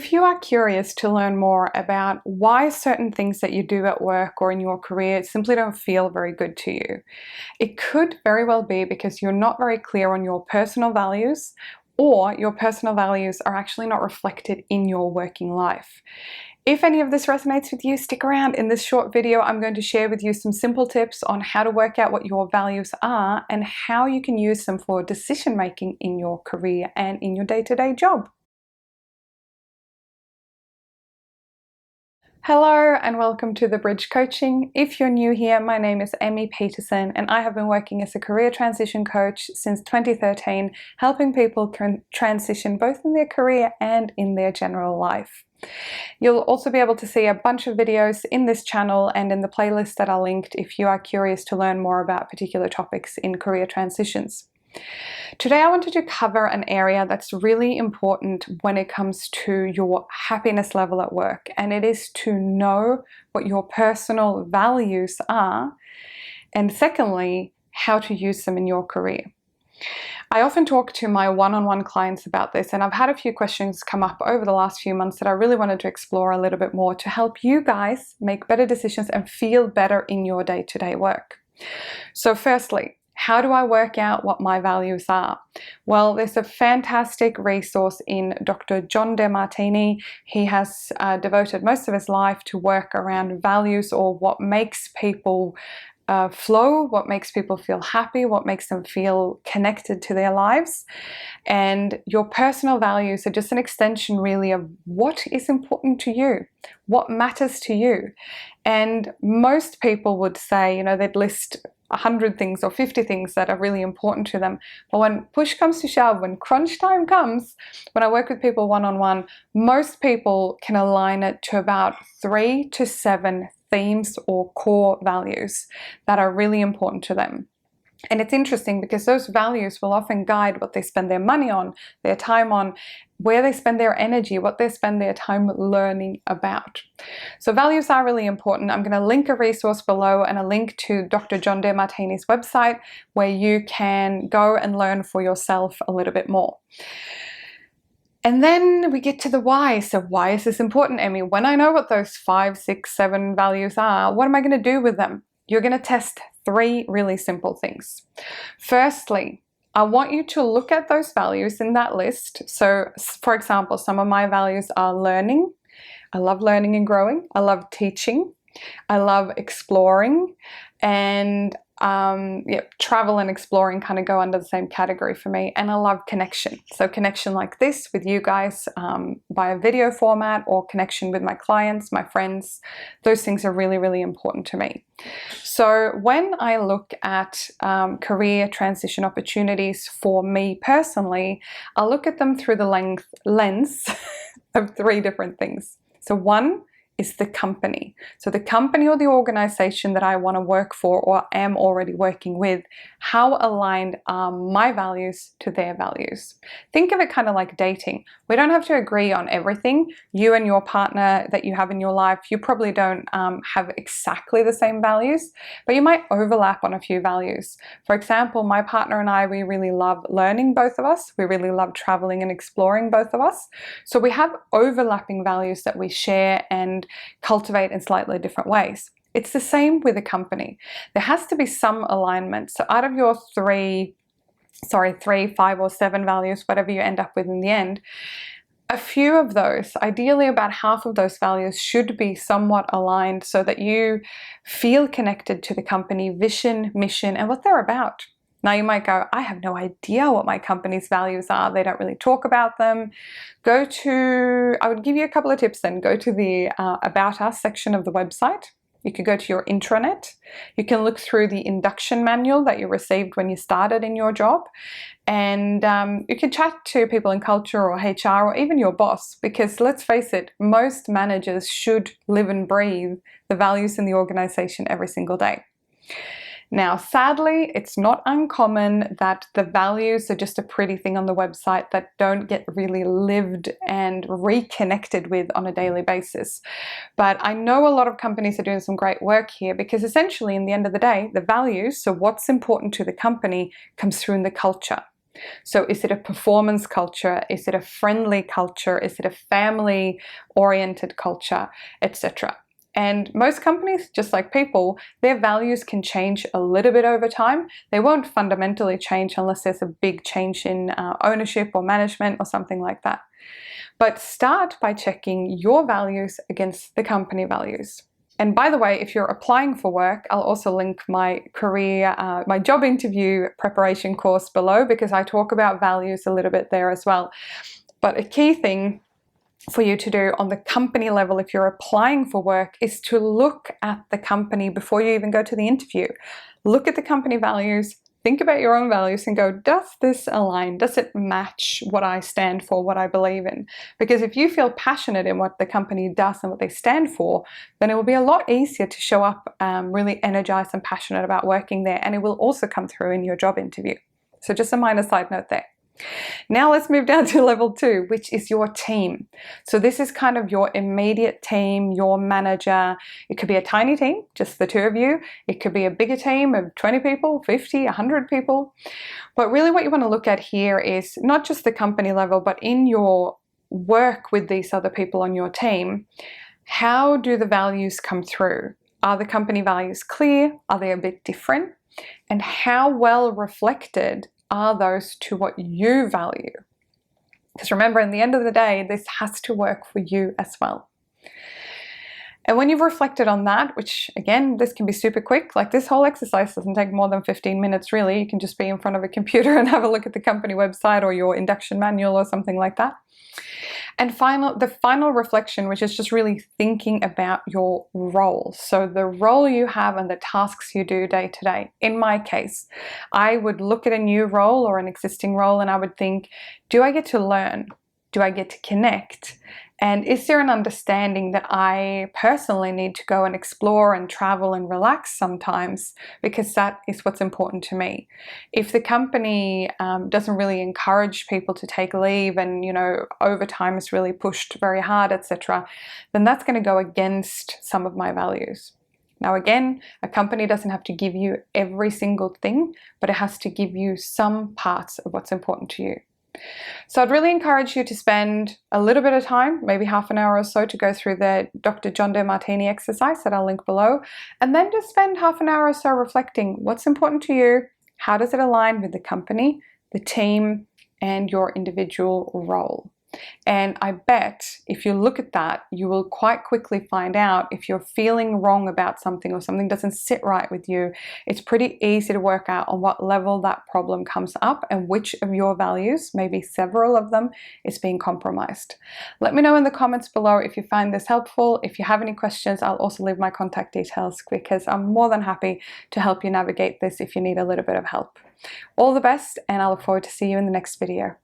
If you are curious to learn more about why certain things that you do at work or in your career simply don't feel very good to you, it could very well be because you're not very clear on your personal values, or your personal values are actually not reflected in your working life. If any of this resonates with you, stick around. In this short video, I'm going to share with you some simple tips on how to work out what your values are and how you can use them for decision making in your career and in your day-to-day job. Hello and welcome to The Bridge Coaching. If you're new here, my name is Emmy Peterson and I have been working as a career transition coach since 2013, helping people transition both in their career and in their general life. You'll also be able to see a bunch of videos in this channel and in the playlist that are linked if you are curious to learn more about particular topics in career transitions. Today I wanted to cover an area that's really important when it comes to your happiness level at work, and it is to know what your personal values are, and secondly, how to use them in your career. I often talk to my one-on-one clients about this, and I've had a few questions come up over the last few months that I really wanted to explore a little bit more to help you guys make better decisions and feel better in your day-to-day work. So firstly, how do I work out what my values are? Well, there's a fantastic resource in Dr. John Demartini. He has devoted most of his life to work around values, or what makes people flow, what makes people feel happy, what makes them feel connected to their lives. And your personal values are just an extension really of what is important to you, what matters to you. And most people would say, they'd list 100 things or 50 things that are really important to them. But when push comes to shove, when crunch time comes, when I work with people one-on-one, most people can align it to about 3 to 7 themes or core values that are really important to them. And it's interesting because those values will often guide what they spend their money on, their time on, where they spend their energy, what they spend their time learning about. So values are really important. I'm going to link a resource below and a link to Dr. John Demartini's website where you can go and learn for yourself a little bit more. And then we get to the why. So why is this important, Emmy? When I know what those 5, 6, 7 values are, what am I going to do with them? You're going to test 3 really simple things. Firstly, I want you to look at those values in that list. So, for example, some of my values are learning. I love learning and growing. I love teaching. I love exploring. And travel and exploring kind of go under the same category for me. And I love connection. So connection like this with you guys via video format, or connection with my clients, my friends. Those things are really, really important to me. So when I look at career transition opportunities for me personally, I'll look at them through the lens of 3 different things. So one is the company. So the company or the organization that I want to work for or am already working with, how aligned are my values to their values? Think of it kind of like dating. We don't have to agree on everything. You and your partner that you have in your life, you probably don't have exactly the same values, but you might overlap on a few values. For example, my partner and I, we really love learning, both of us. We really love traveling and exploring, both of us. So we have overlapping values that we share and cultivate in slightly different ways. It's the same with a company. There has to be some alignment. So out of your 3, 5 or 7 values, whatever you end up with in the end, a few of those, ideally about half of those values, should be somewhat aligned so that you feel connected to the company vision, mission, and what they're about. Now you might go, I have no idea what my company's values are. They don't really talk about them. I would give you a couple of tips then. Go to the About Us section of the website. You could go to your intranet. You can look through the induction manual that you received when you started in your job. And you can chat to people in culture or HR or even your boss, because let's face it, most managers should live and breathe the values in the organization every single day. Now, sadly, it's not uncommon that the values are just a pretty thing on the website that don't get really lived and reconnected with on a daily basis. But I know a lot of companies are doing some great work here, because essentially, in the end of the day, the values, so what's important to the company, comes through in the culture. So is it a performance culture? Is it a friendly culture? Is it a family-oriented culture, etc.? And most companies, just like people, their values can change a little bit over time. They won't fundamentally change unless there's a big change in ownership or management or something like that. But start by checking your values against the company values. And by the way, if you're applying for work, I'll also link my my job interview preparation course below, because I talk about values a little bit there as well. But a key thing for you to do on the company level if you're applying for work is to look at the company before you even go to the interview. Look at the company values, think about your own values and go, does this align? Does it match what I stand for, what I believe in? Because if you feel passionate in what the company does and what they stand for, then it will be a lot easier to show up really energized and passionate about working there, and it will also come through in your job interview. So just a minor side note there. Now let's move down to level 2, which is your team. So this is kind of your immediate team, your manager. It could be a tiny team, just the two of you. It could be a bigger team of 20 people, 50, 100 people. But really what you want to look at here is not just the company level, but in your work with these other people on your team, how do the values come through? Are the company values clear? Are they a bit different? And how well reflected are those to what you value? Because remember, in the end of the day, this has to work for you as well. And when you've reflected on that, which again, this can be super quick, like this whole exercise doesn't take more than 15 minutes really. You can just be in front of a computer and have a look at the company website or your induction manual or something like that. And the final reflection, which is just really thinking about your role. So the role you have and the tasks you do day to day. In my case, I would look at a new role or an existing role and I would think, do I get to learn? Do I get to connect? And is there an understanding that I personally need to go and explore and travel and relax sometimes, because that is what's important to me. If the company doesn't really encourage people to take leave and, you know, overtime is really pushed very hard, etc., then that's going to go against some of my values. Now again, a company doesn't have to give you every single thing, but it has to give you some parts of what's important to you. So I'd really encourage you to spend a little bit of time, maybe half an hour or so, to go through the Dr. John Demartini exercise that I'll link below, and then just spend half an hour or so reflecting what's important to you, how does it align with the company, the team, and your individual role. And I bet if you look at that, you will quite quickly find out if you're feeling wrong about something or something doesn't sit right with you. It's pretty easy to work out on what level that problem comes up and which of your values, maybe several of them, is being compromised. Let me know in the comments below if you find this helpful. If you have any questions, I'll also leave my contact details, because I'm more than happy to help you navigate this if you need a little bit of help. All the best, and I look forward to see you in the next video.